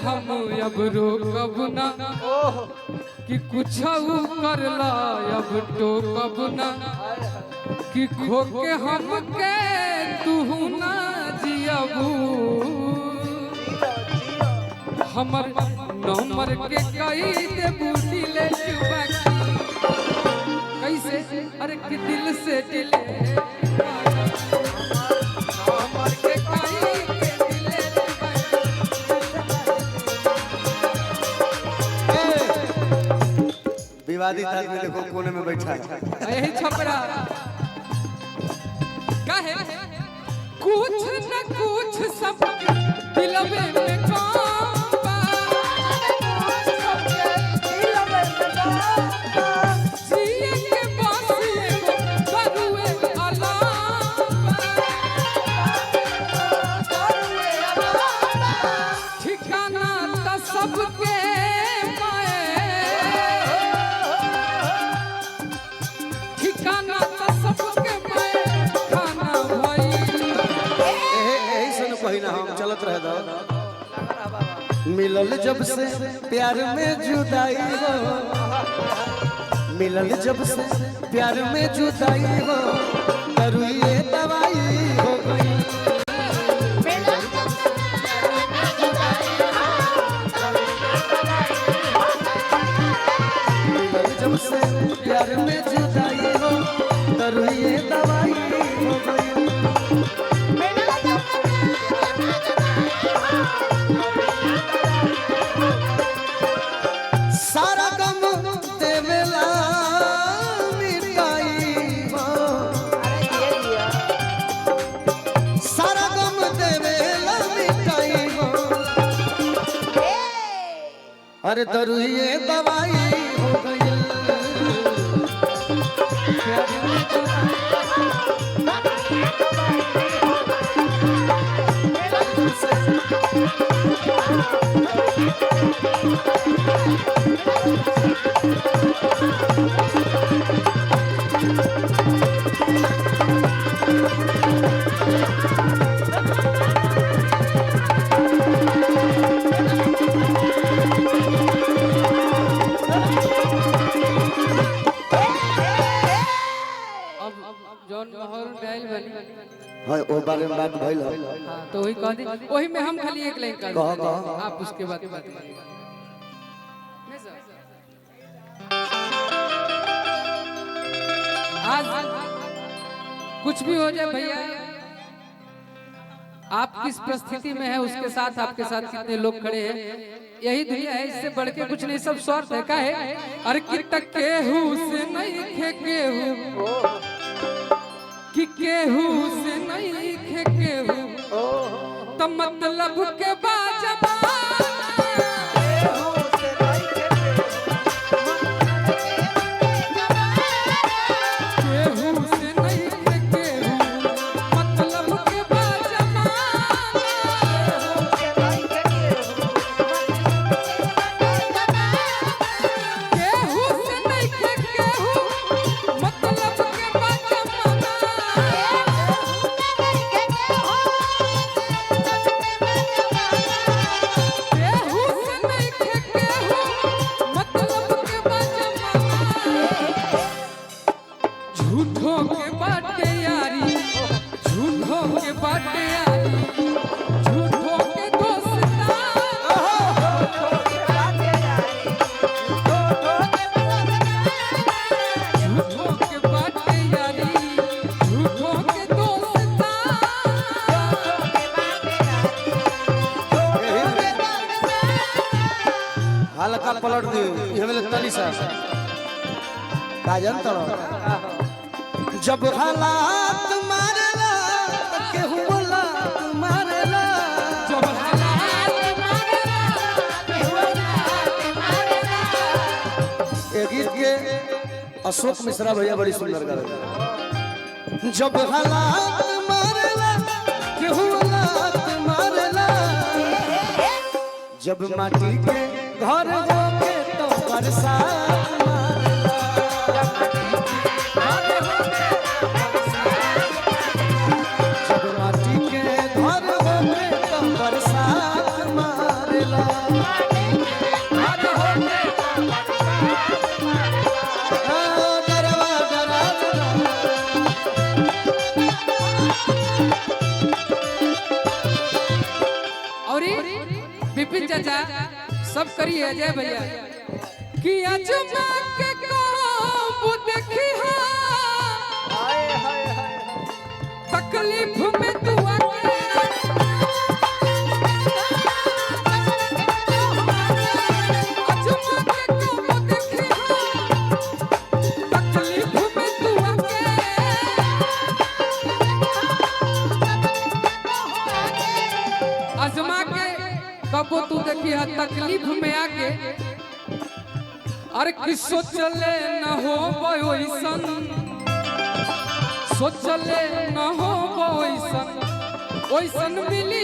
हम अब रोकब ना कि कुछ करला अब टोकब ना कि खोके हमके तू ना जियबू हमर नंबर के कई देबू दिले कैसे अरे कि दिल से दिले नंबर के कई के दिले विवादित आदमी देखो कोने में बैठा है यही छपरा काहे कुछ न कुछ सब दिलवे में काम बा जिए के बासी करुए अलाम ठिकाना त सबके ठिकाना त सबके खाना भाई यही सुन पहिना हम चलत रह दो मिलल जब से प्यार में जुदाई हो मिलल जब से प्यार में जुदाई हो करुए दवाई हो गई मिलल जब से प्यार में जुदाई हो करुए दवाई हो गई सारा गम देवेला मिटाई हो सारा गम देवेला मिटाई हो अरे दरुए दवाई हो गई जौन माहौल डायल बनी हां ओ बारे में बात भइल हां तो वही कह दी वही में हम खाली एक लाइन कह आप उसके बाद आज कुछ भी हो जाए भैया आप किस परिस्थिति में है उसके साथ आपके साथ कितने लोग खड़े हैं यही दुनिया है इससे बढ़ के कुछ नहीं सब स्वार्थ है का है अरे कि तक केहू से नहीं खे केहू कि केहू से नहीं खे केहू तो मतलब के बाजबा झूठों के बाटे यारी झूठों के बाटे यारी झूठों के दोस्ता झूठों के बाटे यारी झूठों के दोस्ता हल्का पलट दी हमें तली सा का जानता जब हालात मारेला केहू बोला मारेला जब हालात मारेला केहू मारेला ये गीत के अशोक मिश्रा भैया बड़ी सुंदर गा रहे जब हालात मारेला केहू मारेला जब माटी के घर होके तो बरसात जब माटी के घर होके तो बरसात मारेला डरवा डरा और विपिन चाचा सब करिए अजय भैया कि अजमा के को देखी तकलीफ में तू आके अजमा के को देखी तकलीफ में तू आके अजमा के कबो तू देखी है तकलीफ में आके अरे कि सोचले न हो वैसन सोचले न हो वैसन वैसन मिली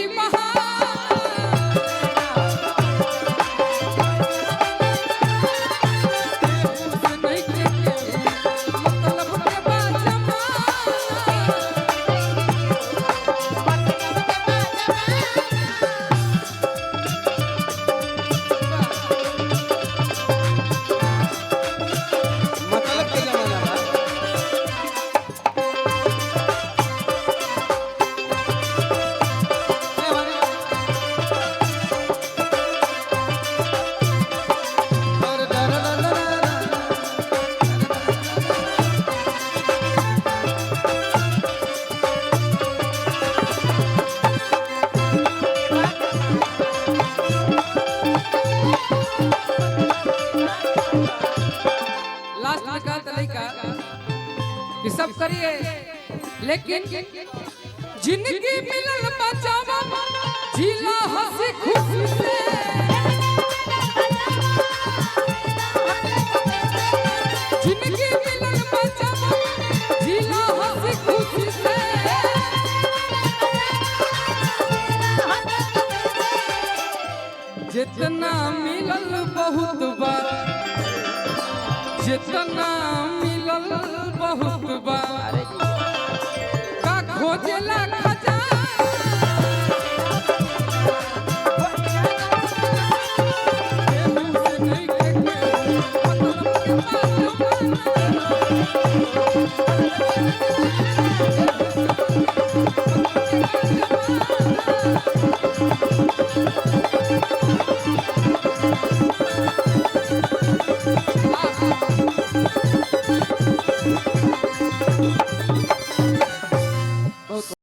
मतलब के जमाना बा डर डर लास्ट में कहा तरीका कि सब करिए लेकिन जिंदगी मिलल बचावा जिला हंसी खुशी से जिंदगी मिलल बचावा जिला हंसी खुशी से जितना मिलल बहुत बार जितना मिलल बहुत बार का खोजेला खजाना केहू से नहीं के केहू मतलब के पास